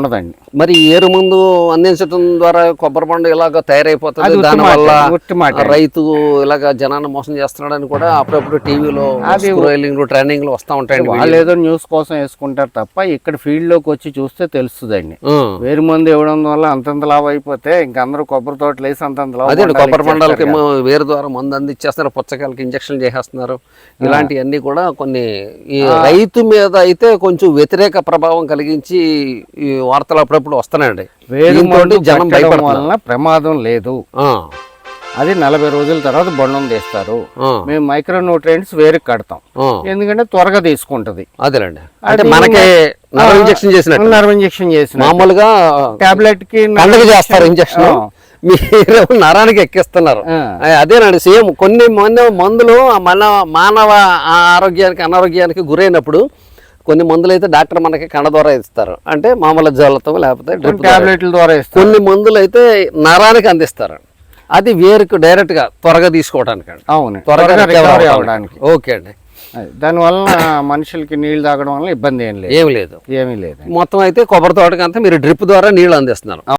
ఉండదండి. మరి ఏరు ముందు అందించడం ద్వారా కొబ్బరి పండు ఇలాగ తయారైపోతుంది, దానివల్ల రైతు ఇలాగ జనాన్ని మోసం చేస్తున్నాడని కూడా అప్పుడప్పుడు టీవీలో ట్రైనింగ్ లో వస్తూ ఉంటాయండి. వాళ్ళు ఏదో న్యూస్ కోసం వేసుకుంటారు తప్ప ఇక్కడ ఫీల్డ్ లోకి వచ్చి చూస్తే తెలుస్తుందండి. వేరు మందు ఇవ్వడం వల్ల అంతంత లాభం అయిపోతే ఇంకందరూ కొబ్బరి తోటలు వేసి అంతంత లాభం. అదే కొబ్బరి పండాలకి వేరు ద్వారా మందు అందించేస్తున్నారు, పుచ్చకాయలకి ఇంజక్షన్ చేసేస్తున్నారు. ఇలాంటివన్నీ కూడా కొన్ని ఈ రైతు మీద అయితే కొంచెం వ్యతిరేక ప్రభావం కలిగించి ఈ వార్తలు అప్పుడప్పుడు వస్తున్నాయండి. జనం భయపడడం వలన ప్రమాదం లేదు. అది 40 రోజుల తర్వాత బొండం తీస్తారు. మేము మైక్రో న్యూట్రియంట్స్ వేరుకి కడతాం, ఎందుకంటే త్వరగా తీసుకుంటది. అదేనండి, అంటే మనకి నర్వ్ ఇంజక్షన్ చేసిన మామూలుగా టాబ్లెట్ కి చేస్తారు ఇంజక్షన్, మీరు నరానికి ఎక్కిస్తున్నారు. అదేనండి సేమ్. కొన్ని మందులు మన మానవ ఆరోగ్యానికి అనారోగ్యానికి గురైనప్పుడు కొన్ని మందులు అయితే డాక్టర్ మనకి కణ ద్వారా ఇస్తారు, అంటే మామూలు జల్లతో లేకపోతే టాబ్లెట్ల ద్వారా ఇస్తారు. కొన్ని మందులు అయితే నరానికి అందిస్తారు, అది వేరుకు డైరెక్ట్ గా త్వరగా తీసుకోవడానికి. అవును, త్వరగా రికవరీ అవ్వడానికి. ఓకే అండి. దానివల్ల మనుషులకి నీళ్లు తాగడం వల్ల ఇబ్బంది ఏమీ లేదు. మొత్తం అయితే కొబ్బరి తోటకి అంతా మీరు డ్రిప్ ద్వారా నీళ్లు అందిస్తున్నారు.